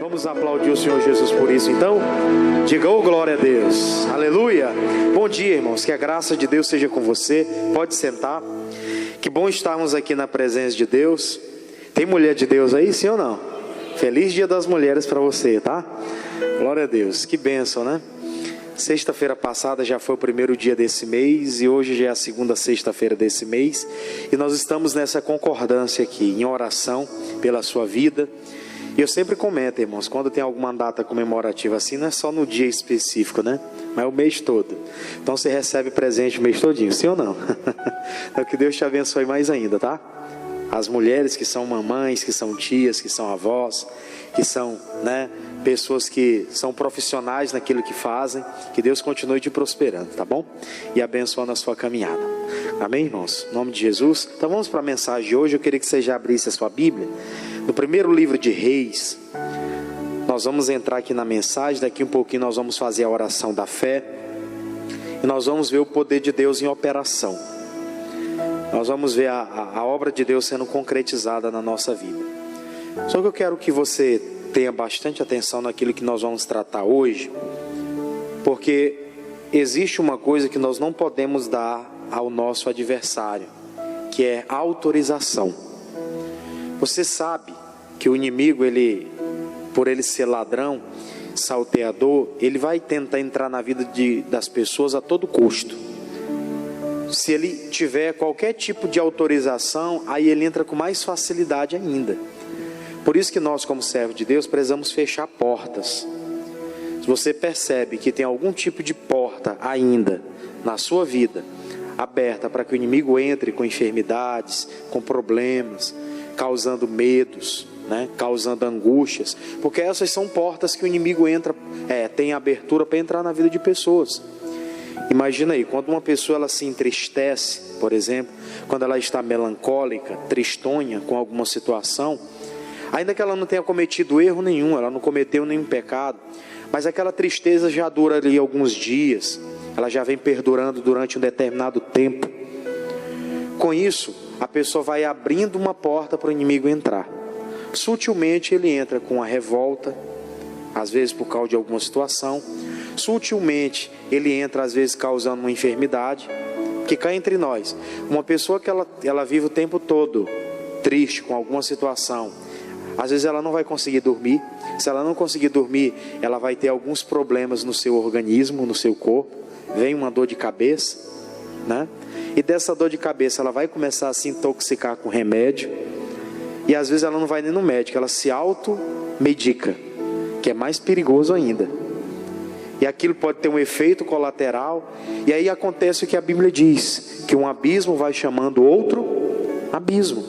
Vamos aplaudir o Senhor Jesus por isso, então. Diga, oh, glória a Deus, aleluia. Bom dia, irmãos, que a graça de Deus seja com você. Pode sentar. Que bom estarmos aqui na presença de Deus. Tem mulher de Deus aí, sim ou não? Feliz Dia das Mulheres para você, tá? Glória a Deus, que bênção, né? Sexta-feira passada já foi o primeiro dia desse mês e hoje já é a segunda sexta-feira desse mês. E nós estamos nessa concordância aqui, em oração pela sua vida. E eu sempre comento, irmãos, quando tem alguma data comemorativa assim, não é só no dia específico, né? Mas é o mês todo. Então você recebe presente o mês todinho, sim ou não? Então que Deus te abençoe mais ainda, tá? As mulheres que são mamães, que são tias, que são avós, que são, né, pessoas que são profissionais naquilo que fazem, que Deus continue te prosperando, tá bom? E abençoando a sua caminhada. Amém, irmãos? Em nome de Jesus. Então vamos para a mensagem de hoje. Eu queria que você já abrisse a sua Bíblia. No primeiro livro de Reis, nós vamos entrar aqui na mensagem. Daqui um pouquinho nós vamos fazer a oração da fé. E nós vamos ver o poder de Deus em operação. Nós vamos ver a obra de Deus sendo concretizada na nossa vida. Só que eu quero que você tenha bastante atenção naquilo que nós vamos tratar hoje. Porque existe uma coisa que nós não podemos dar ao nosso adversário, que é autorização. Você sabe que o inimigo, por ele ser ladrão, salteador, ele vai tentar entrar na vida das pessoas a todo custo. Se ele tiver qualquer tipo de autorização, aí ele entra com mais facilidade ainda. Por isso que nós, como servos de Deus, precisamos fechar portas. Se você percebe que tem algum tipo de porta ainda na sua vida, aberta para que o inimigo entre com enfermidades, com problemas, causando medos, né? Causando angústias, porque essas são portas que o inimigo entra, tem abertura para entrar na vida de pessoas. Imagina aí, quando uma pessoa ela se entristece, por exemplo, quando ela está melancólica, tristonha com alguma situação, ainda que ela não tenha cometido erro nenhum, ela não cometeu nenhum pecado, mas aquela tristeza já dura ali alguns dias, ela já vem perdurando durante um determinado tempo. Com isso, a pessoa vai abrindo uma porta para o inimigo entrar. Sutilmente ele entra com a revolta, às vezes por causa de alguma situação. Sutilmente ele entra às vezes causando uma enfermidade. Que cá entre nós, uma pessoa que ela vive o tempo todo triste com alguma situação, às vezes ela não vai conseguir dormir. Se ela não conseguir dormir, ela vai ter alguns problemas no seu organismo, no seu corpo. Vem uma dor de cabeça, né? E dessa dor de cabeça ela vai começar a se intoxicar com remédio. E às vezes ela não vai nem no médico, ela se automedica, que é mais perigoso ainda. E aquilo pode ter um efeito colateral. E aí acontece o que a Bíblia diz, que um abismo vai chamando outro abismo.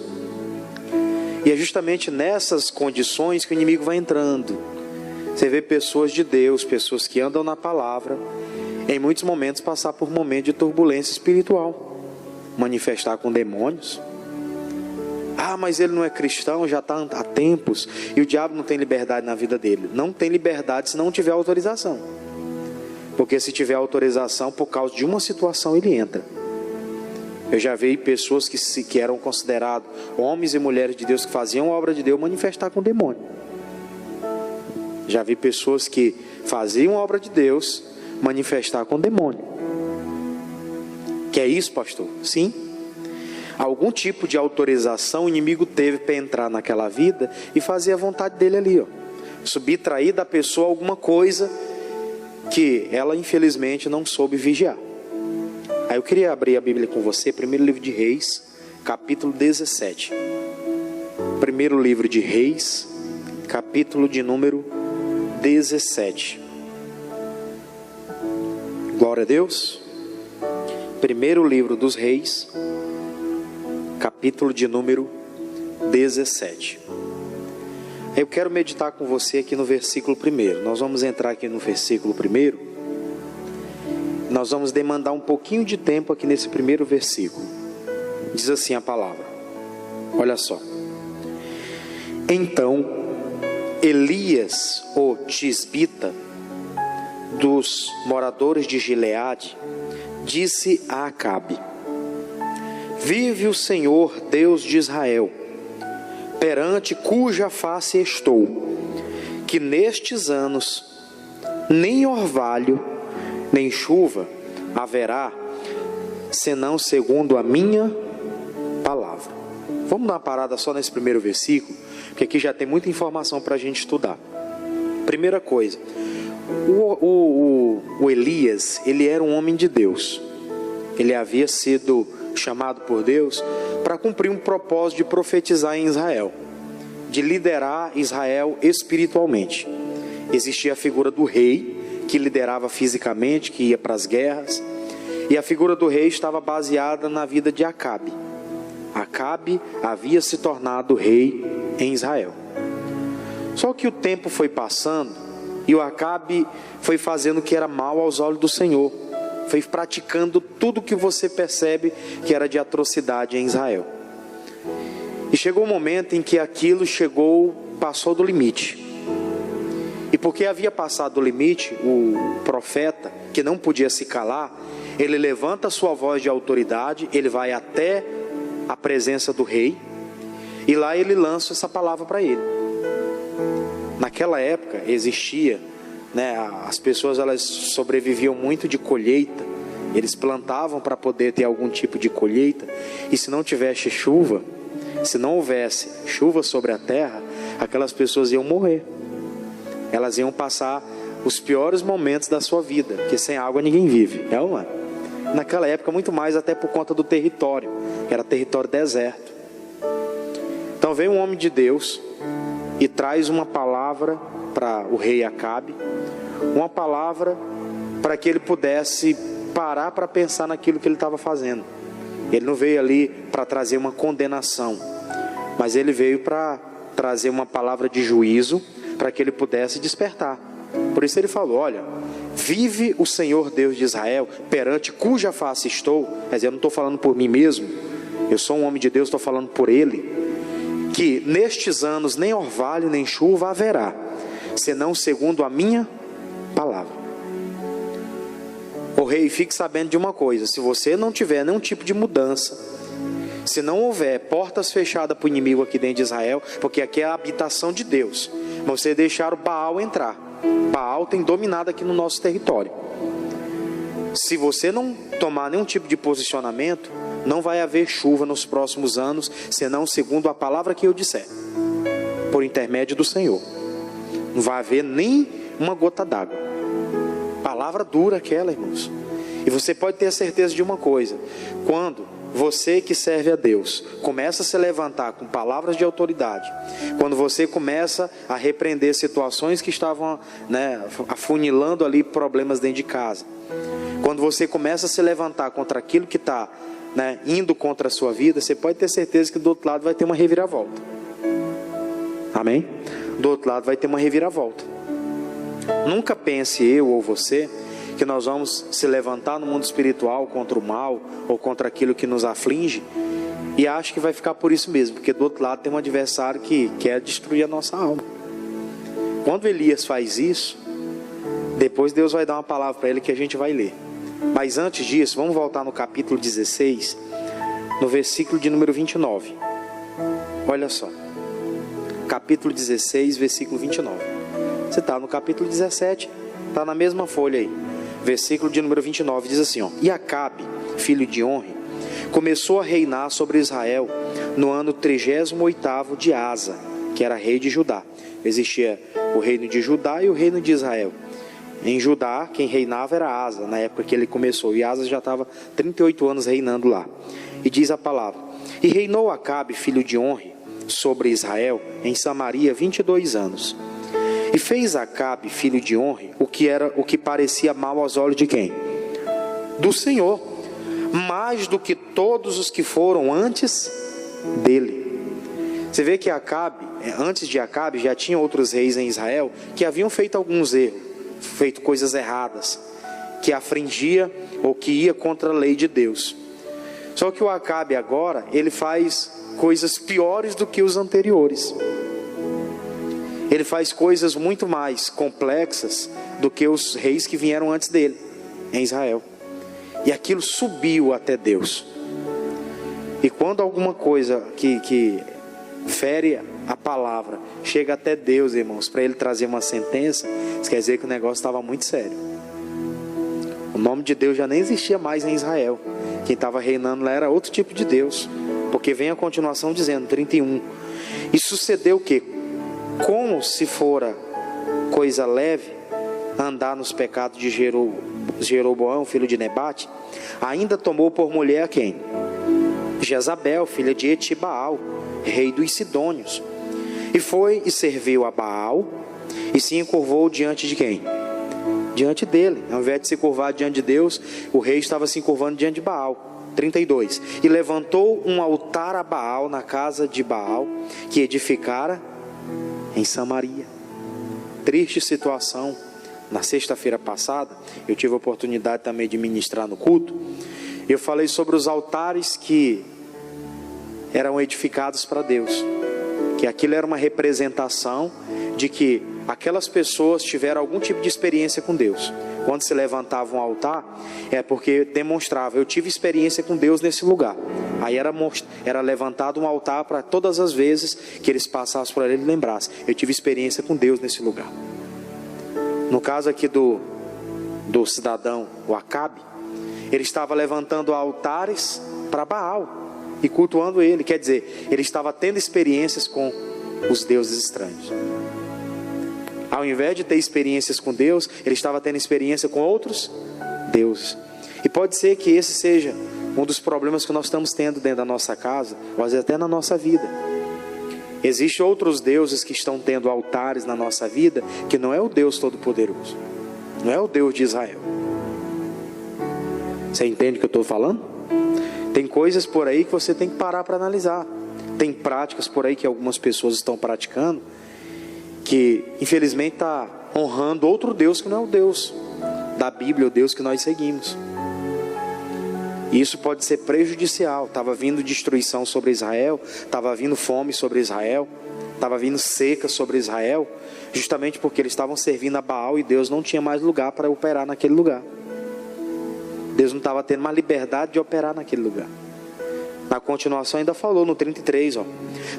E é justamente nessas condições que o inimigo vai entrando. Você vê pessoas de Deus, pessoas que andam na palavra, em muitos momentos passar por momentos de turbulência espiritual, manifestar com demônios. Ah, mas ele não é cristão, já está há tempos, e o diabo não tem liberdade na vida dele. Não tem liberdade se não tiver autorização. Porque se tiver autorização, por causa de uma situação, ele entra. Eu já vi pessoas que eram considerados homens e mulheres de Deus, que faziam a obra de Deus, manifestar com demônio. Já vi pessoas que faziam a obra de Deus, manifestar com demônio. Que é isso, pastor? Sim. Algum tipo de autorização o inimigo teve para entrar naquela vida e fazer a vontade dele ali, ó. Subtrair da pessoa alguma coisa que ela infelizmente não soube vigiar. Aí eu queria abrir a Bíblia com você, primeiro livro de Reis, capítulo 17. Primeiro livro de Reis, capítulo de número 17. Glória a Deus. Primeiro livro dos Reis, capítulo de número 17. Eu quero meditar com você aqui no versículo 1. Nós vamos entrar aqui no versículo 1. Nós vamos demandar um pouquinho de tempo aqui nesse primeiro versículo. Diz assim a palavra. Olha só. Então, Elias, o tisbita, dos moradores de Gileade, disse a Acabe: Vive o Senhor Deus de Israel, perante cuja face estou, que nestes anos nem orvalho, nem chuva haverá, senão segundo a minha palavra. Vamos dar uma parada só nesse primeiro versículo, porque aqui já tem muita informação para a gente estudar. Primeira coisa, o Elias, ele era um homem de Deus. Ele havia sido chamado por Deus para cumprir um propósito de profetizar em Israel, de liderar Israel espiritualmente. Existia a figura do rei, que liderava fisicamente, que ia para as guerras, e a figura do rei estava baseada na vida de Acabe. Acabe havia se tornado rei em Israel. Só que o tempo foi passando e o Acabe foi fazendo o que era mal aos olhos do Senhor, foi praticando tudo que você percebe que era de atrocidade em Israel. E chegou um momento em que aquilo passou do limite. E porque havia passado do limite, o profeta, que não podia se calar, ele levanta a sua voz de autoridade, ele vai até a presença do rei, e lá ele lança essa palavra para ele. Naquela época existia, as pessoas elas sobreviviam muito de colheita, eles plantavam para poder ter algum tipo de colheita, e se não tivesse chuva, se não houvesse chuva sobre a terra, aquelas pessoas iam morrer. Elas iam passar os piores momentos da sua vida, porque sem água ninguém vive, é uma. Naquela época muito mais até por conta do território, que era território deserto. Então vem um homem de Deus e traz uma palavra para o rei Acabe, uma palavra para que ele pudesse parar para pensar naquilo que ele estava fazendo. Ele não veio ali para trazer uma condenação, mas ele veio para trazer uma palavra de juízo, para que ele pudesse despertar. Por isso ele falou: olha, vive o Senhor Deus de Israel, perante cuja face estou. Quer dizer, eu não estou falando por mim mesmo, eu sou um homem de Deus, estou falando por ele, que nestes anos nem orvalho nem chuva haverá, senão segundo a minha palavra. O rei, fique sabendo de uma coisa: se você não tiver nenhum tipo de mudança, se não houver portas fechadas para o inimigo aqui dentro de Israel, porque aqui é a habitação de Deus, mas você deixar o Baal entrar. Baal tem dominado aqui no nosso território. Se você não tomar nenhum tipo de posicionamento, não vai haver chuva nos próximos anos, senão segundo a palavra que eu disser, por intermédio do Senhor. Não vai haver nem uma gota d'água. Palavra dura aquela, irmãos. E você pode ter a certeza de uma coisa: quando você que serve a Deus começa a se levantar com palavras de autoridade, quando você começa a repreender situações que estavam afunilando ali problemas dentro de casa, quando você começa a se levantar contra aquilo que está indo contra a sua vida, você pode ter certeza que do outro lado vai ter uma reviravolta. Amém? Do outro lado vai ter uma reviravolta. Nunca pense eu ou você que nós vamos se levantar no mundo espiritual contra o mal ou contra aquilo que nos aflige e acho que vai ficar por isso mesmo, porque do outro lado tem um adversário que quer destruir a nossa alma. Quando Elias faz isso, depois Deus vai dar uma palavra para ele que a gente vai ler. Mas antes disso, vamos voltar no capítulo 16, no versículo de número 29. Olha só, capítulo 16, versículo 29. Você está no capítulo 17, está na mesma folha aí. Versículo de número 29 diz assim: e Acabe, filho de Onri, começou a reinar sobre Israel no ano 38º de Asa, que era rei de Judá. Existia o reino de Judá e o reino de Israel. Em Judá, quem reinava era Asa, na época que ele começou, e Asa já estava 38 anos reinando lá. E diz a palavra: e reinou Acabe, filho de Onri, sobre Israel, em Samaria 22 anos. E fez Acabe, filho de Onri, o que parecia mal aos olhos de quem? Do Senhor, mais do que todos os que foram antes dele. Você vê que Acabe, antes de Acabe, já tinha outros reis em Israel que haviam feito alguns erros, feito coisas erradas, que afligia ou que ia contra a lei de Deus. Só que o Acabe agora, ele faz coisas piores do que os anteriores. Ele faz coisas muito mais complexas do que os reis que vieram antes dele, em Israel. E aquilo subiu até Deus. E quando alguma coisa que fere a palavra chega até Deus, irmãos, para Ele trazer uma sentença, isso quer dizer que o negócio estava muito sério. O nome de Deus já nem existia mais em Israel. Quem estava reinando lá era outro tipo de Deus. Porque vem a continuação dizendo, 31. E sucedeu que, como se fora coisa leve, andar nos pecados de Jeroboão, filho de Nebate, ainda tomou por mulher a quem? Jezabel, filha de Etibaal, rei dos Sidônios. E foi e serviu a Baal, e se encurvou diante de quem? Diante dele. Ao invés de se curvar diante de Deus, o rei estava se encurvando diante de Baal. 32. E levantou um altar a Baal na casa de Baal, que edificara em Samaria. Triste situação. Na sexta-feira passada, eu tive a oportunidade também de ministrar no culto. Eu falei sobre os altares que eram edificados para Deus. Que aquilo era uma representação de que aquelas pessoas tiveram algum tipo de experiência com Deus. Quando se levantava um altar, é porque demonstrava, eu tive experiência com Deus nesse lugar. Aí era levantado um altar para todas as vezes que eles passassem por ali, ele lembrasse, eu tive experiência com Deus nesse lugar. No caso aqui do cidadão, o Acabe, ele estava levantando altares para Baal e cultuando ele, quer dizer, ele estava tendo experiências com os deuses estranhos. Ao invés de ter experiências com Deus, ele estava tendo experiência com outros deuses. E pode ser que esse seja um dos problemas que nós estamos tendo dentro da nossa casa, ou às vezes até na nossa vida. Existem outros deuses que estão tendo altares na nossa vida, que não é o Deus Todo-Poderoso, não é o Deus de Israel. Você entende o que eu estou falando? Tem coisas por aí que você tem que parar para analisar. Tem práticas por aí que algumas pessoas estão praticando, que infelizmente está honrando outro Deus que não é o Deus da Bíblia, o Deus que nós seguimos. E isso pode ser prejudicial. Estava vindo destruição sobre Israel, estava vindo fome sobre Israel, estava vindo seca sobre Israel, justamente porque eles estavam servindo a Baal e Deus não tinha mais lugar para operar naquele lugar. Deus não estava tendo mais liberdade de operar naquele lugar. Na continuação ainda falou no 33,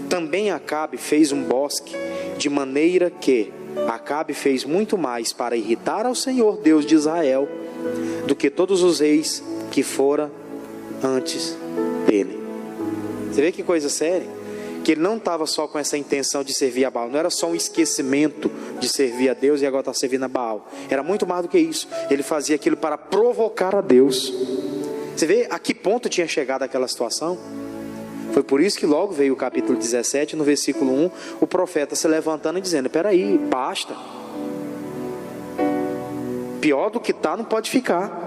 também Acabe fez um bosque, de maneira que Acabe fez muito mais para irritar ao Senhor Deus de Israel do que todos os reis que fora antes dele. Você vê que coisa séria? Que ele não estava só com essa intenção de servir a Baal, não era só um esquecimento de servir a Deus e agora está servindo a Baal. Era muito mais do que isso. Ele fazia aquilo para provocar a Deus. Você vê a que ponto tinha chegado aquela situação? Foi por isso que logo veio o capítulo 17, no versículo 1, o profeta se levantando e dizendo, peraí, basta. Pior do que está não pode ficar.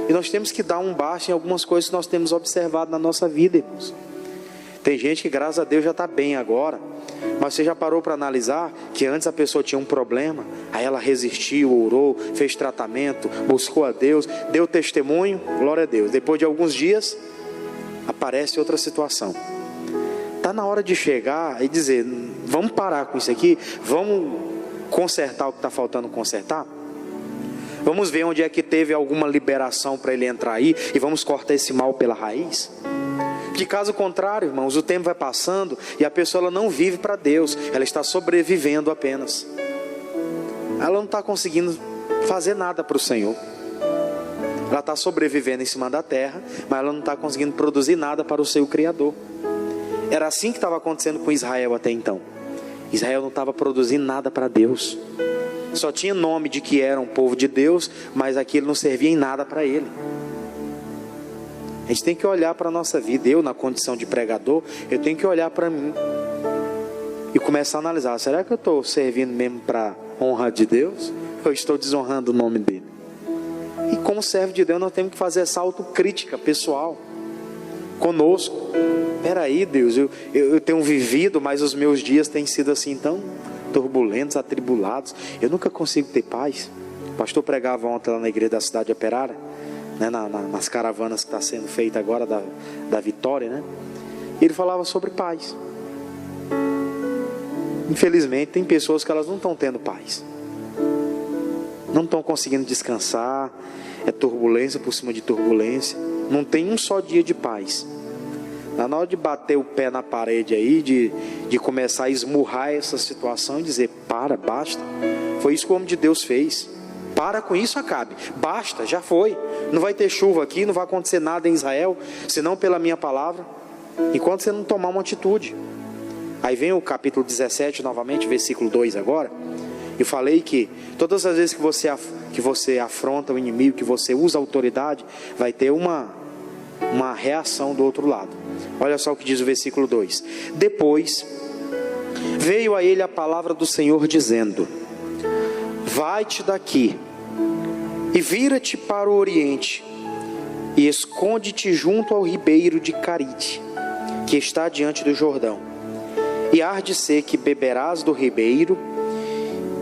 E nós temos que dar um basta em algumas coisas que nós temos observado na nossa vida, irmãos. Tem gente que graças a Deus já está bem agora, mas você já parou para analisar que antes a pessoa tinha um problema, aí ela resistiu, orou, fez tratamento, buscou a Deus, deu testemunho, glória a Deus. Depois de alguns dias, aparece outra situação. Está na hora de chegar e dizer, vamos parar com isso aqui, vamos consertar o que está faltando consertar? Vamos ver onde é que teve alguma liberação para ele entrar aí e vamos cortar esse mal pela raiz? De caso contrário, irmãos, o tempo vai passando e a pessoa ela não vive para Deus, ela está sobrevivendo apenas. Ela não está conseguindo fazer nada para o Senhor. Ela está sobrevivendo em cima da terra, mas ela não está conseguindo produzir nada para o seu Criador. Era assim que estava acontecendo com Israel até então. Israel não estava produzindo nada para Deus. Só tinha nome de que era um povo de Deus, mas aquilo não servia em nada para ele. A gente tem que olhar para a nossa vida. Eu, na condição de pregador, eu tenho que olhar para mim e começar a analisar, será que eu estou servindo mesmo para honra de Deus? Ou estou desonrando o nome dele? E como servo de Deus, nós temos que fazer essa autocrítica pessoal conosco. Peraí, Deus, eu tenho vivido, mas os meus dias têm sido assim tão turbulentos, atribulados. Eu nunca consigo ter paz. O pastor pregava ontem lá na igreja da cidade de Operária, né, nas caravanas que está sendo feita agora da Vitória, né? E ele falava sobre paz. Infelizmente tem pessoas que elas não estão tendo paz, não estão conseguindo descansar, é turbulência por cima de turbulência, não tem um só dia de paz. Está na hora de bater o pé na parede aí, de começar a esmurrar essa situação e dizer: para, basta. Foi isso que o homem de Deus fez. Para com isso, Acabe. Basta, já foi. Não vai ter chuva aqui, não vai acontecer nada em Israel, senão pela minha palavra, enquanto você não tomar uma atitude. Aí vem o capítulo 17 novamente, versículo 2 agora. Eu falei que todas as vezes que você afronta o inimigo, que você usa a autoridade, vai ter uma reação do outro lado. Olha só o que diz o versículo 2: Depois veio a ele a palavra do Senhor dizendo: vai-te daqui e vira-te para o oriente e esconde-te junto ao ribeiro de Carite, que está diante do Jordão. E há de ser que beberás do ribeiro,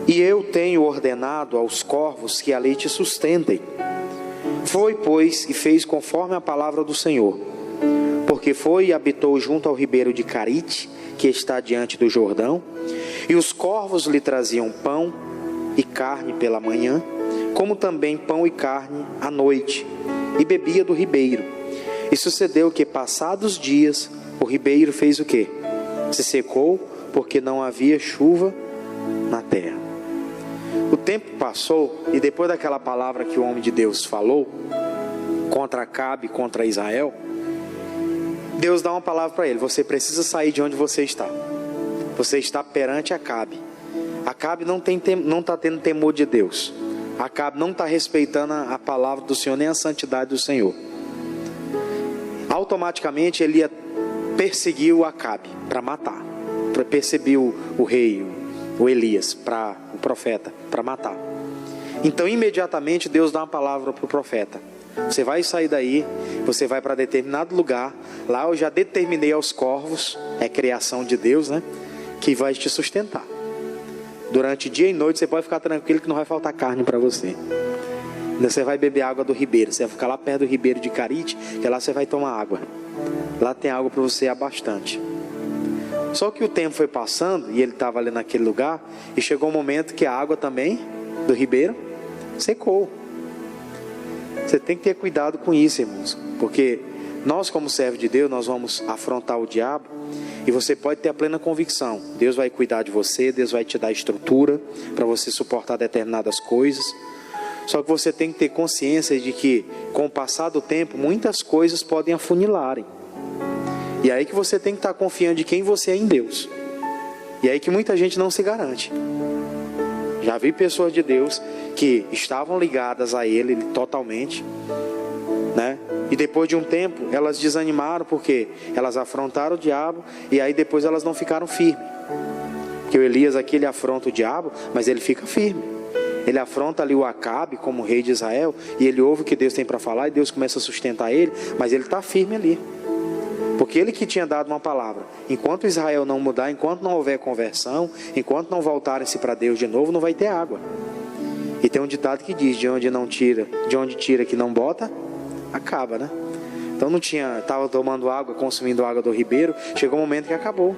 e eu tenho ordenado aos corvos que ali te sustentem. Foi, pois, e fez conforme a palavra do Senhor, porque foi e habitou junto ao ribeiro de Carite, que está diante do Jordão, e os corvos lhe traziam pão e carne pela manhã, como também pão e carne à noite, e bebia do ribeiro. E sucedeu que, passados dias, o ribeiro fez o quê? Se secou, porque não havia chuva na terra. O tempo passou, e depois daquela palavra que o homem de Deus falou contra Acabe, contra Israel, Deus dá uma palavra para ele: você precisa sair de onde você está. Você está perante Acabe. Acabe não está tendo temor de Deus. Acabe não está respeitando a palavra do Senhor, nem a santidade do Senhor. Automaticamente ele ia perseguir o Acabe para matar, para perseguir o rei, o Elias, o profeta, para matar. Então imediatamente Deus dá uma palavra para o profeta: você vai sair daí, você vai para determinado lugar. Lá eu já determinei aos corvos, é criação de Deus, né, que vai te sustentar. Durante dia e noite você pode ficar tranquilo que não vai faltar carne para você. Você vai beber água do ribeiro. Você vai ficar lá perto do ribeiro de Carite, que lá você vai tomar água. Lá tem água para você há bastante. Só que o tempo foi passando e ele estava ali naquele lugar, e chegou um momento que a água também do ribeiro secou. Você tem que ter cuidado com isso, irmãos, porque nós, como servos de Deus, nós vamos afrontar o diabo, e você pode ter a plena convicção: Deus vai cuidar de você, Deus vai te dar estrutura para você suportar determinadas coisas. Só que você tem que ter consciência de que, com o passar do tempo, muitas coisas podem afunilarem. E é aí que você tem que estar confiando de quem você é em Deus. E é aí que muita gente não se garante. Já vi pessoas de Deus que estavam ligadas a Ele totalmente, né? E depois de um tempo elas desanimaram, porque elas afrontaram o diabo, e aí depois elas não ficaram firmes. Porque o Elias aqui, ele afronta o diabo, mas ele fica firme. Ele afronta ali o Acabe como rei de Israel, e ele ouve o que Deus tem para falar, e Deus começa a sustentar ele, mas ele está firme ali. Porque ele que tinha dado uma palavra: enquanto Israel não mudar, enquanto não houver conversão, enquanto não voltarem-se para Deus de novo, não vai ter água. E tem um ditado que diz: de onde tira que não bota, acaba, né? Então não tinha, estava tomando água, consumindo água do ribeiro, chegou um momento que acabou.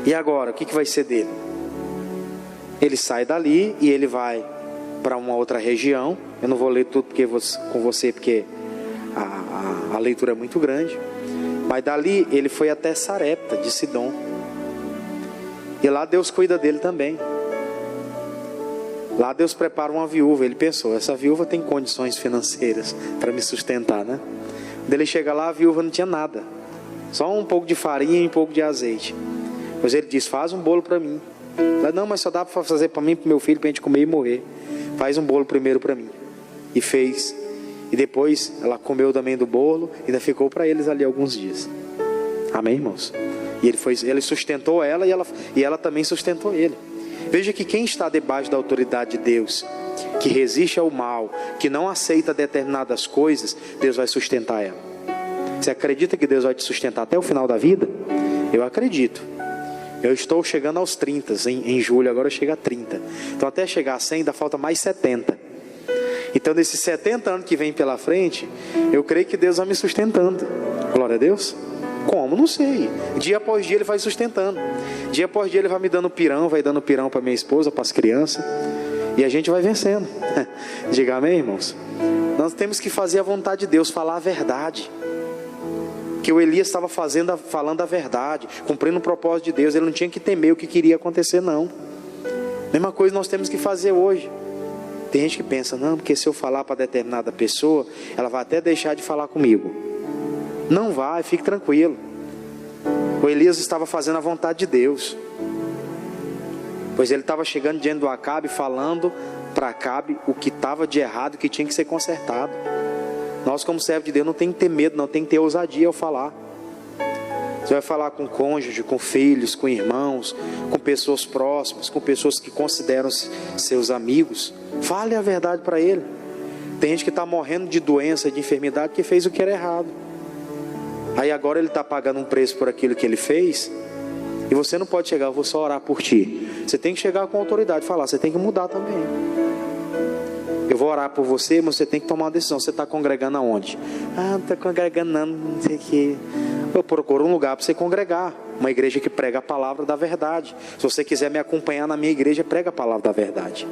E agora, o que vai ser dele? Ele sai dali e ele vai para uma outra região. Eu não vou ler tudo com você, porque a leitura é muito grande. Mas dali ele foi até Sarepta de Sidom, e lá Deus cuida dele também. Lá Deus prepara uma viúva. Ele pensou: essa viúva tem condições financeiras para me sustentar, né? Quando ele chega lá, a viúva não tinha nada, só um pouco de farinha e um pouco de azeite. Mas ele diz: faz um bolo para mim. Ela: não, mas só dá para fazer para mim e para meu filho, para a gente comer e morrer. Faz um bolo primeiro para mim. E fez. E depois ela comeu também do bolo, e ainda ficou para eles ali alguns dias. Amém, irmãos? E ele sustentou ela, e ela também sustentou ele. Veja que quem está debaixo da autoridade de Deus, que resiste ao mal, que não aceita determinadas coisas, Deus vai sustentar ela. Você acredita que Deus vai te sustentar até o final da vida? Eu acredito. Eu estou chegando aos 30, em julho agora eu chego a 30. Então até chegar a 100 ainda falta mais 70. Então desses 70 anos que vem pela frente, eu creio que Deus vai me sustentando. Glória a Deus. Como? Não sei. Dia após dia Ele vai sustentando. Dia após dia Ele vai me dando pirão, vai dando pirão para minha esposa, para as crianças. E a gente vai vencendo. Diga amém, irmãos? Nós temos que fazer a vontade de Deus, falar a verdade. que o Elias estava falando a verdade, cumprindo o propósito de Deus. Ele não tinha que temer o que queria acontecer, não. Mesma coisa nós temos que fazer hoje. Tem gente que pensa, não, porque se eu falar para determinada pessoa, ela vai até deixar de falar comigo. Não vai, fique tranquilo. O Elias estava fazendo a vontade de Deus, pois ele estava chegando diante do Acabe, falando para Acabe o que estava de errado, que tinha que ser consertado. Nós, como servos de Deus, não tem que ter medo, não tem que ter ousadia ao falar. Você vai falar com cônjuge, com filhos, com irmãos, com pessoas próximas, com pessoas que consideram seus amigos. Fale a verdade para ele. Tem gente que está morrendo de doença, de enfermidade, que fez o que era errado. Aí agora ele está pagando um preço por aquilo que ele fez. E você não pode chegar, eu vou só orar por ti. Você tem que chegar com autoridade e falar, você tem que mudar também. Eu vou orar por você, mas você tem que tomar uma decisão. Você está congregando aonde? Não está congregando não sei o que. Eu procuro um lugar para você congregar. Uma igreja que prega a palavra da verdade. Se você quiser me acompanhar na minha igreja, prega a palavra da verdade.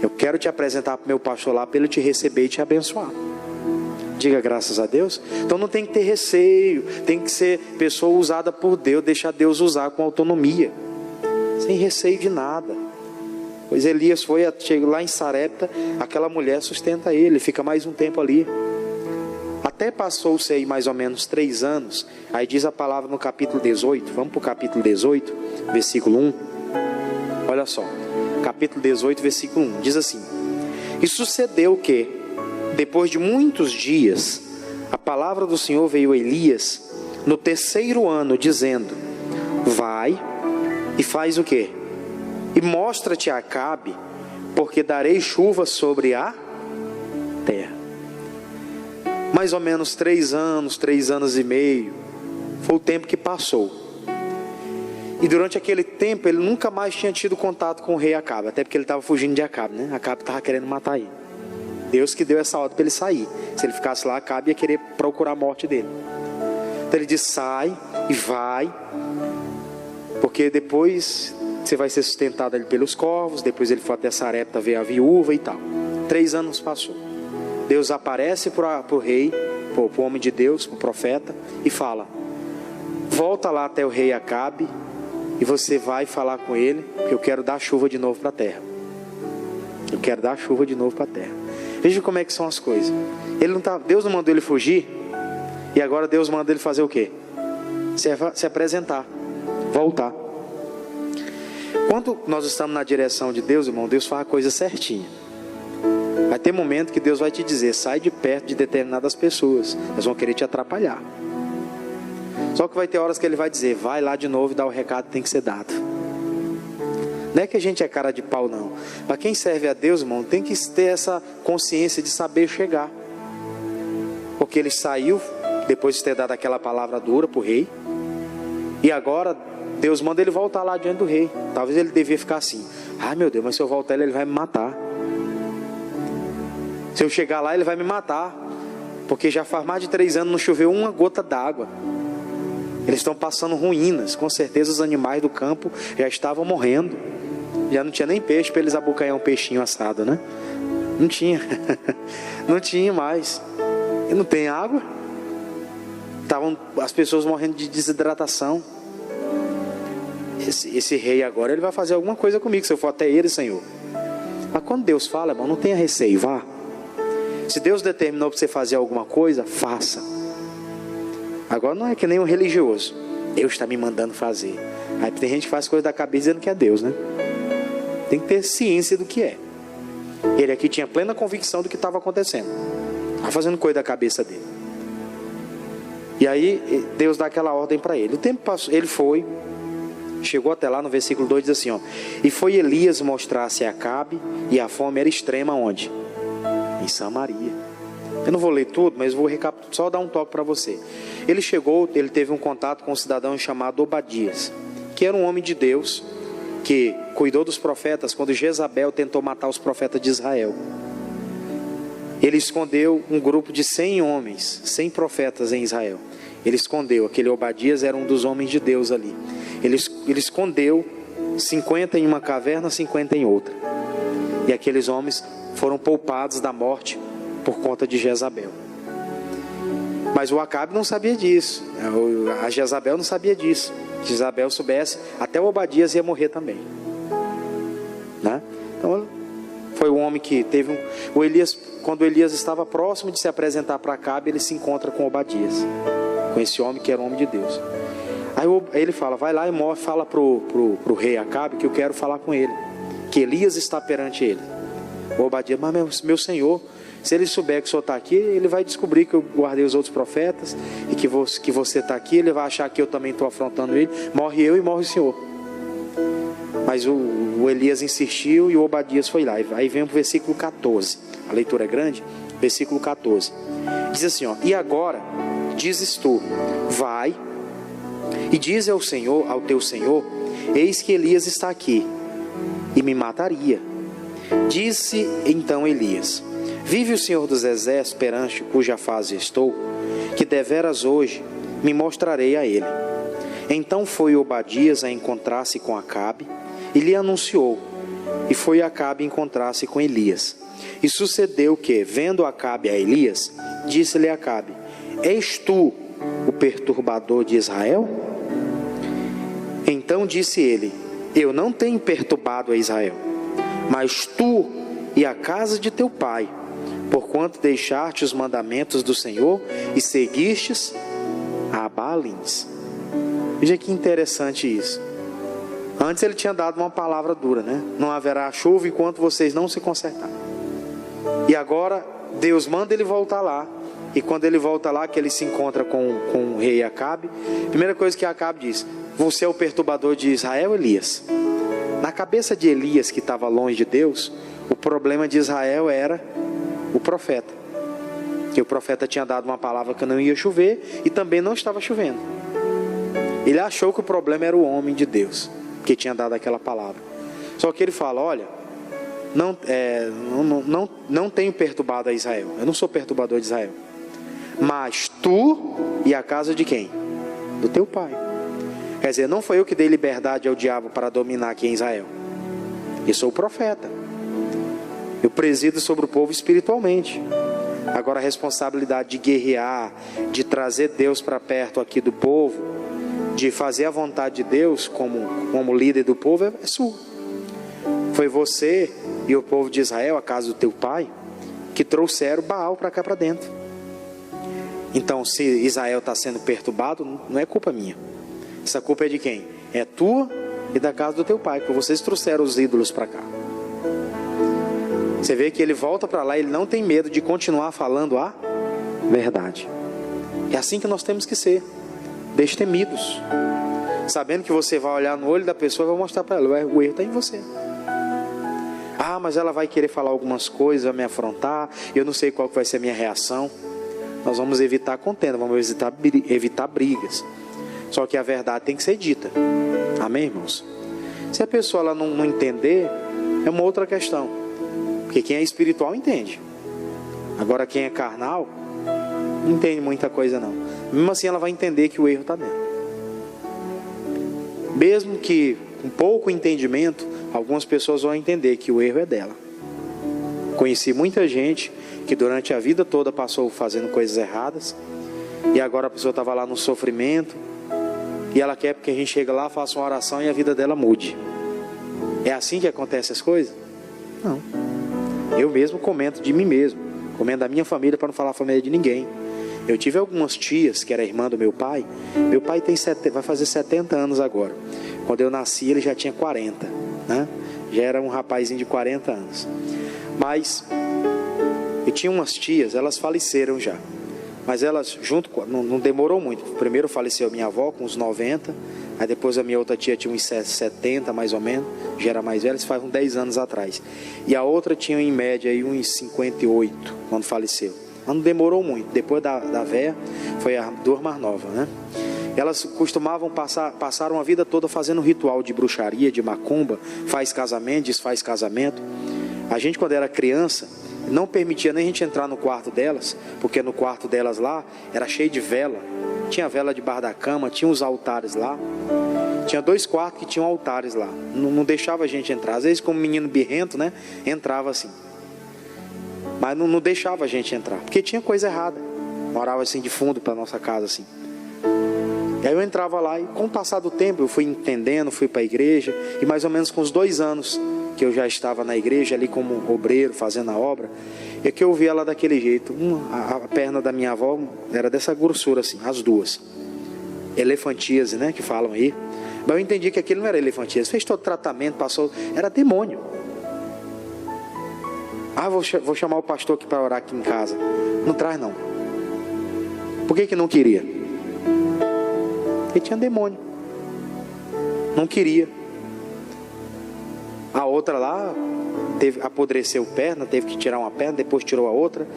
Eu quero te apresentar para o meu pastor lá, para ele te receber e te abençoar. Diga graças a Deus. Então não tem que ter receio. Tem que ser pessoa usada por Deus. Deixar Deus usar com autonomia, sem receio de nada. Pois Elias chega lá em Sarepta. Aquela mulher sustenta ele, fica mais um tempo ali. Até passou-se aí mais ou menos 3 anos. Aí diz a palavra no capítulo 18. Vamos para o capítulo 18, versículo 1. Olha só, capítulo 18, versículo 1. Diz assim: E sucedeu que, depois de muitos dias, a palavra do Senhor veio a Elias no 3º ano, dizendo: Vai e faz o quê? E mostra-te a Acabe, porque darei chuva sobre a terra. Mais ou menos 3 anos, 3 anos e meio, foi o tempo que passou. E durante aquele tempo ele nunca mais tinha tido contato com o rei Acabe, até porque ele estava fugindo de Acabe, né? Acabe estava querendo matar ele. Deus que deu essa ordem para ele sair. Se ele ficasse lá, Acabe ia querer procurar a morte dele. Então ele diz: sai e vai, porque depois você vai ser sustentado ali pelos corvos. Depois ele foi até Sarepta ver a viúva e tal. 3 anos passou. Deus aparece para o rei, para o homem de Deus, para o profeta, e fala: volta lá até o rei Acabe, e você vai falar com ele, porque eu quero dar chuva de novo para a terra. Eu quero dar chuva de novo para a terra. Veja como é que são as coisas. Deus não mandou ele fugir, e agora Deus manda ele fazer o quê? Se apresentar, voltar. Quando nós estamos na direção de Deus, irmão, Deus faz a coisa certinha. Vai ter momento que Deus vai te dizer: sai de perto de determinadas pessoas, elas vão querer te atrapalhar. Só que vai ter horas que Ele vai dizer: vai lá de novo e dá o recado que tem que ser dado. Não é que a gente é cara de pau, não. Mas quem serve a Deus, irmão, tem que ter essa consciência de saber chegar. Porque ele saiu depois de ter dado aquela palavra dura para o rei, e agora Deus manda ele voltar lá diante do rei. Talvez ele devia ficar assim: ai meu Deus, mas se eu voltar ele vai me matar. Se eu chegar lá ele vai me matar, porque já faz mais de 3 anos não choveu uma gota d'água. Eles estão passando ruínas. Com certeza os animais do campo já estavam morrendo. Já não tinha nem peixe para eles abocanhar um peixinho assado, né? Não tinha. Não tinha mais. E não tem água. Estavam as pessoas morrendo de desidratação. Esse rei agora, ele vai fazer alguma coisa comigo, se eu for até ele, Senhor. Mas quando Deus fala, irmão, não tenha receio, vá. Se Deus determinou para você fazer alguma coisa, faça. Agora não é que nem um religioso: Deus está me mandando fazer. Aí tem gente que faz coisa da cabeça dizendo que é Deus, né? Tem que ter ciência do que é. Ele aqui tinha plena convicção do que estava acontecendo. Estava fazendo coisa da cabeça dele. E aí Deus dá aquela ordem para ele. O tempo passou, ele foi, chegou até lá no versículo 2, diz assim, ó: e foi Elias mostrar-se a Acabe, e a fome era extrema onde? Em Samaria. Eu não vou ler tudo, mas vou recapitular, só dar um toque para você. Ele chegou, ele teve um contato com um cidadão chamado Obadias, que era um homem de Deus, que cuidou dos profetas quando Jezabel tentou matar os profetas de Israel. Ele escondeu um grupo de 100 homens, 100 profetas em Israel. Ele escondeu, aquele Obadias era um dos homens de Deus ali. Ele escondeu 50 em uma caverna, 50 em outra. E aqueles homens foram poupados da morte por conta de Jezabel. Mas o Acabe não sabia disso, a Jezabel não sabia disso. Se Jezabel soubesse, até o Obadias ia morrer também, né? Então foi um homem que teve o Elias, quando Elias estava próximo de se apresentar para Acabe, ele se encontra com Obadias, com esse homem que era o homem de Deus. Aí ele fala, vai lá e fala pro rei Acabe que eu quero falar com ele, que Elias está perante ele. O Obadias, mas meu senhor, se ele souber que o senhor está aqui, ele vai descobrir que eu guardei os outros profetas e que você está aqui, ele vai achar que eu também estou afrontando ele, morre eu e morre o senhor. Mas o Elias insistiu e o Obadias foi lá. Aí vem o versículo 14, a leitura é grande, versículo 14, diz assim, ó, e agora dizes tu, vai e diz ao teu senhor, eis que Elias está aqui e me mataria. Disse então Elias, vive o Senhor dos Exércitos perante cuja face estou, que deveras hoje me mostrarei a ele. Então foi Obadias a encontrar-se com Acabe e lhe anunciou, e foi Acabe encontrar-se com Elias. E sucedeu que, vendo Acabe a Elias, disse-lhe Acabe, és tu o perturbador de Israel? Então disse ele, eu não tenho perturbado a Israel, mas tu e a casa de teu pai, porquanto deixaste os mandamentos do Senhor e seguistes a Baalins. Veja que interessante isso. Antes ele tinha dado uma palavra dura, né? Não haverá chuva enquanto vocês não se consertarem. E agora Deus manda ele voltar lá. E quando ele volta lá, que ele se encontra com o rei Acabe, a primeira coisa que Acabe diz, você é o perturbador de Israel, Elias? Na cabeça de Elias, que estava longe de Deus, o problema de Israel era o profeta. Que o profeta tinha dado uma palavra que não ia chover e também não estava chovendo. Ele achou que o problema era o homem de Deus, que tinha dado aquela palavra. Só que ele fala, olha, não tenho perturbado a Israel. Eu não sou perturbador de Israel. Mas tu e a casa de quem? Do teu pai. Quer dizer, não foi eu que dei liberdade ao diabo para dominar aqui em Israel. Eu sou o profeta. Eu presido sobre o povo espiritualmente. Agora a responsabilidade de guerrear, de trazer Deus para perto aqui do povo, de fazer a vontade de Deus como líder do povo é sua. Foi você e o povo de Israel, a casa do teu pai, que trouxeram Baal para cá para dentro. Então se Israel está sendo perturbado, não é culpa minha. Essa culpa é de quem? É tua e da casa do teu pai, porque vocês trouxeram os ídolos para cá. Você vê que ele volta para lá, ele não tem medo de continuar falando a verdade. É assim que nós temos que ser, destemidos, sabendo que você vai olhar no olho da pessoa e vai mostrar para ela, o erro está em você. Ah, mas ela vai querer falar algumas coisas, vai me afrontar, eu não sei qual que vai ser a minha reação. Nós vamos evitar contenda, vamos evitar brigas. Só que a verdade tem que ser dita. Amém, irmãos? Se a pessoa ela não entender, é uma outra questão. Porque quem é espiritual entende. Agora quem é carnal, não entende muita coisa não. Mesmo assim ela vai entender que o erro está dentro. Mesmo que com pouco entendimento, algumas pessoas vão entender que o erro é dela. Conheci muita gente que durante a vida toda passou fazendo coisas erradas, e agora a pessoa estava lá no sofrimento, e ela quer que a gente chegue lá, faça uma oração e a vida dela mude. É assim que acontecem as coisas? Não. Eu mesmo comento de mim mesmo, comento da minha família, para não falar a família de ninguém. Eu tive algumas tias que era irmã do meu pai. Meu pai vai fazer 70 anos agora. Quando eu nasci ele já tinha 40, né? Já era um rapazinho de 40 anos. Mas eu tinha umas tias, elas faleceram já. Mas elas, não demorou muito. Primeiro faleceu a minha avó com uns 90. Aí depois a minha outra tia tinha uns 70 mais ou menos. Já era mais velha, isso faz uns 10 anos atrás. E a outra tinha em média aí uns 58 quando faleceu. Mas não demorou muito. Depois da véia, foi a duas mais nova, né? Elas costumavam passaram a vida toda fazendo ritual de bruxaria, de macumba. Faz casamento, desfaz casamento. A gente quando era criança não permitia nem a gente entrar no quarto delas, porque no quarto delas lá era cheio de vela. Tinha vela debaixo da cama, tinha os altares lá. Tinha 2 quartos que tinham altares lá. Não deixava a gente entrar. Às vezes como menino birrento, né, entrava assim. Mas não deixava a gente entrar, porque tinha coisa errada. Morava assim de fundo para nossa casa assim. E aí eu entrava lá e com o passar do tempo eu fui entendendo, fui para a igreja. E mais ou menos com uns 2 anos que eu já estava na igreja ali como obreiro, fazendo a obra, é que eu vi ela daquele jeito. A perna da minha avó era dessa grossura assim, as duas. Elefantíase, né, que falam aí. Mas eu entendi que aquilo não era elefantíase. Fez todo o tratamento, passou, era demônio. Ah, vou chamar o pastor aqui para orar aqui em casa. Não traz não. Por que não queria? Porque tinha demônio. Não queria. A outra lá apodreceu perna, teve que tirar uma perna, depois tirou a outra.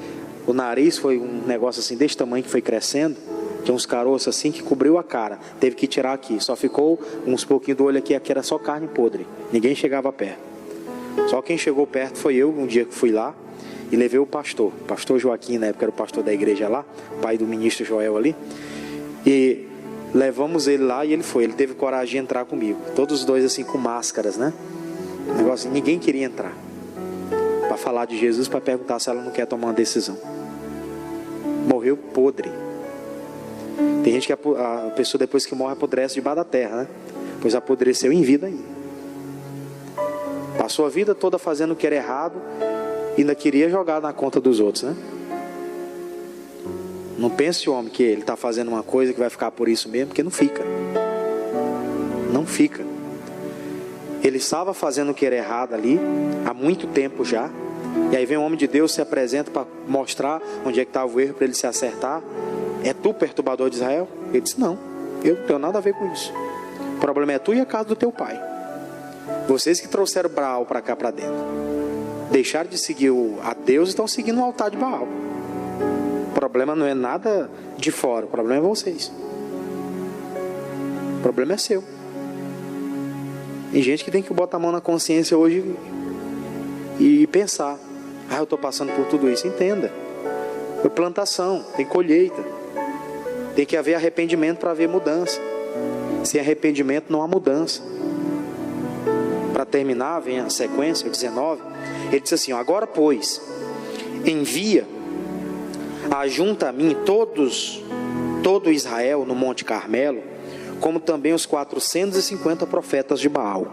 O nariz foi um negócio assim desse tamanho que foi crescendo. Tinha uns caroços assim que cobriu a cara. Teve que tirar aqui. Só ficou uns pouquinhos do olho aqui era só carne podre. Ninguém chegava perto. Só quem chegou perto foi eu, um dia que fui lá e levei o pastor Joaquim, na época era o pastor da igreja lá, pai do ministro Joel ali, e levamos ele lá e ele teve coragem de entrar comigo, todos os dois assim com máscaras, né, negócio, ninguém queria entrar para falar de Jesus, para perguntar se ela não quer tomar uma decisão. Morreu podre. Tem gente que a pessoa depois que morre apodrece debaixo da terra, né, pois apodreceu em vida ainda. Passou a vida toda fazendo o que era errado e ainda queria jogar na conta dos outros, né? Não pense o homem que ele está fazendo uma coisa que vai ficar por isso mesmo, porque não fica. Não fica. Ele estava fazendo o que era errado ali há muito tempo já. E aí vem um homem de Deus, se apresenta para mostrar onde é que estava o erro para ele se acertar. É tu, perturbador de Israel? Ele disse, não, eu não tenho nada a ver com isso. O problema é tu e a casa do teu pai. Vocês que trouxeram Baal para cá para dentro. Deixaram de seguir a Deus e estão seguindo o altar de Baal. O problema não é nada de fora. O problema é vocês. O problema é seu. Tem gente que tem que botar a mão na consciência hoje e pensar. Eu estou passando por tudo isso. Entenda. Foi plantação, tem colheita. Tem que haver arrependimento para haver mudança. Sem arrependimento não há mudança. Para terminar, vem a sequência, 19. Ele diz assim, agora pois, envia, ajunta a mim todo Israel no Monte Carmelo, como também os 450 profetas de Baal,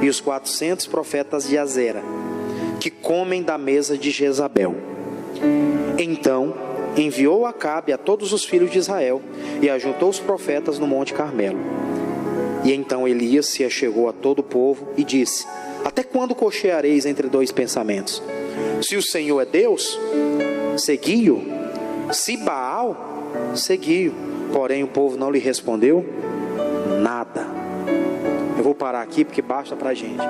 e os 400 profetas de Azera, que comem da mesa de Jezabel. Então enviou Acabe a todos os filhos de Israel, e ajuntou os profetas no Monte Carmelo. E então Elias se achegou a todo o povo e disse, até quando cocheareis entre 2 pensamentos? Se o Senhor é Deus, segui-o. Se Baal, segui-o. Porém o povo não lhe respondeu nada. Eu vou parar aqui porque basta para a gente.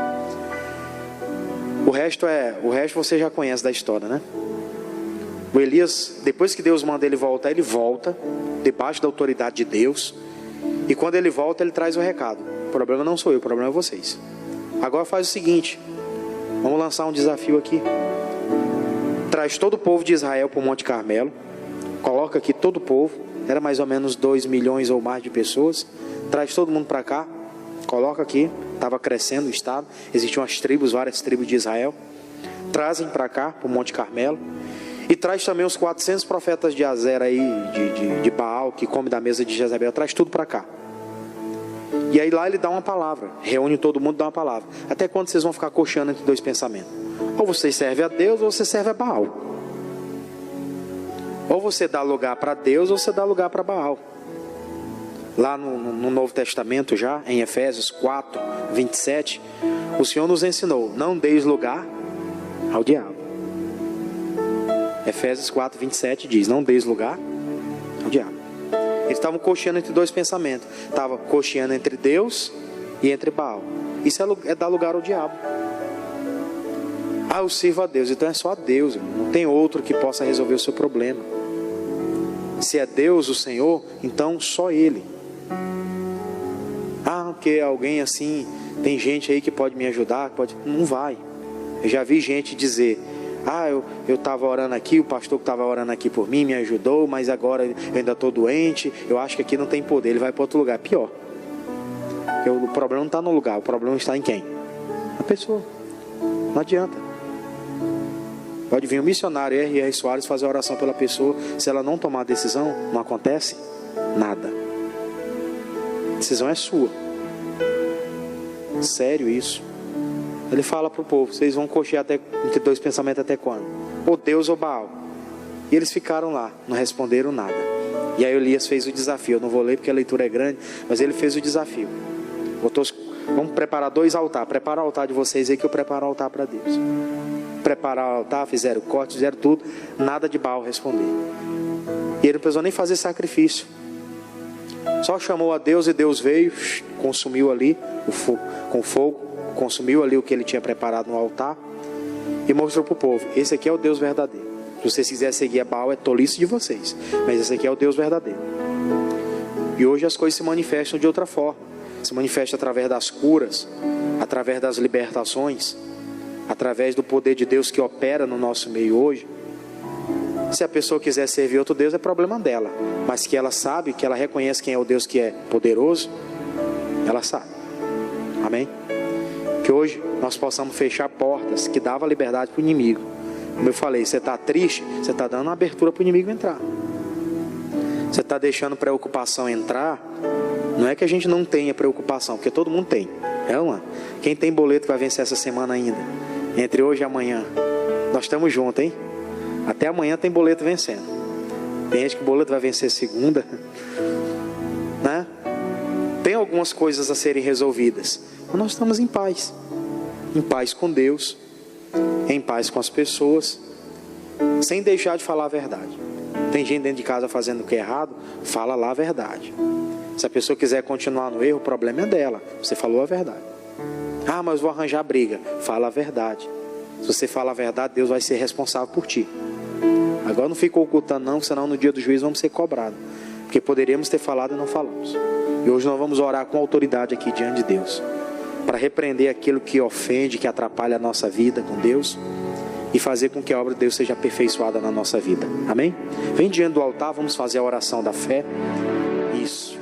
O resto você já conhece da história, né? O Elias, depois que Deus manda ele volta debaixo da autoridade de Deus. E quando ele volta, ele traz o recado. O problema não sou eu, o problema é vocês. Agora faz o seguinte, vamos lançar um desafio aqui. Traz todo o povo de Israel para o Monte Carmelo. Coloca aqui todo o povo. Era mais ou menos 2 milhões ou mais de pessoas. Traz todo mundo para cá. Coloca aqui. Estava crescendo o estado. Existiam as tribos, várias tribos de Israel. Trazem para cá, para o Monte Carmelo. E traz também os 400 profetas de Azera aí, de Baal, que come da mesa de Jezabel. Traz tudo para cá. E aí lá ele dá uma palavra. Reúne todo mundo e dá uma palavra. Até quando vocês vão ficar coxando entre 2 pensamentos? Ou você serve a Deus ou você serve a Baal. Ou você dá lugar para Deus ou você dá lugar para Baal. Lá no Novo Testamento já, em Efésios 4, 27, o Senhor nos ensinou, não deis lugar ao diabo. Efésios 4, 27 diz, não deis lugar ao diabo. Eles estavam cocheando entre 2 pensamentos. Estavam cocheando entre Deus e entre Baal. Isso é dar lugar ao diabo. Eu sirvo a Deus. Então é só a Deus, irmão. Não tem outro que possa resolver o seu problema. Se é Deus o Senhor, então só Ele. Porque alguém assim, tem gente aí que pode me ajudar, não vai. Eu já vi gente dizer, eu estava orando aqui, o pastor que estava orando aqui por mim me ajudou, mas agora eu ainda estou doente, eu acho que aqui não tem poder, ele vai para outro lugar. Pior. O problema não está no lugar, o problema está em quem? Na pessoa. Não adianta. Pode vir um missionário R.R. Soares fazer oração pela pessoa. Se ela não tomar a decisão, não acontece nada. A decisão é sua. Sério isso. Ele fala para o povo: vocês vão cochear entre dois pensamentos até quando? Ou Deus ou Baal. E eles ficaram lá, não responderam nada. E aí Elias fez o desafio. Eu não vou ler porque a leitura é grande, mas ele fez o desafio. Vamos preparar 2 altares. Prepara o altar de vocês aí que eu preparo o altar para Deus. Prepararam o altar, fizeram corte, fizeram tudo. Nada de Baal responder. E ele não precisou nem fazer sacrifício. Só chamou a Deus e Deus veio, consumiu ali com fogo, consumiu ali o que ele tinha preparado no altar e mostrou para o povo: esse aqui é o Deus verdadeiro. Se vocês quiserem seguir a Baal, é tolice de vocês, mas esse aqui é o Deus verdadeiro. E hoje as coisas se manifestam de outra forma. Se manifesta através das curas, através das libertações, através do poder de Deus que opera no nosso meio hoje. Se a pessoa quiser servir outro Deus, é problema dela, mas que ela sabe, que ela reconhece quem é o Deus que é poderoso, ela sabe. Amém? Que hoje nós possamos fechar portas que davam liberdade para o inimigo. Como eu falei, você está triste, você está dando uma abertura para o inimigo entrar. Você está deixando preocupação entrar. Não é que a gente não tenha preocupação, porque todo mundo tem. É uma. Quem tem boleto vai vencer essa semana ainda? Entre hoje e amanhã. Nós estamos juntos, hein? Até amanhã tem boleto vencendo. Tem gente que o boleto vai vencer segunda, né? Tem algumas coisas a serem resolvidas, mas nós estamos em paz. Em paz com Deus, em paz com as pessoas, sem deixar de falar a verdade. Tem gente dentro de casa fazendo o que é errado, fala lá a verdade. Se a pessoa quiser continuar no erro, o problema é dela. Você falou a verdade. Ah, mas vou arranjar briga. Fala a verdade. Se você fala a verdade, Deus vai ser responsável por ti. Agora não fica ocultando não, senão no dia do juízo vamos ser cobrados. Porque poderíamos ter falado e não falamos. E hoje nós vamos orar com autoridade aqui diante de Deus, para repreender aquilo que ofende, que atrapalha a nossa vida com Deus, e fazer com que a obra de Deus seja aperfeiçoada na nossa vida. Amém? Vem diante do altar, vamos fazer a oração da fé. Isso.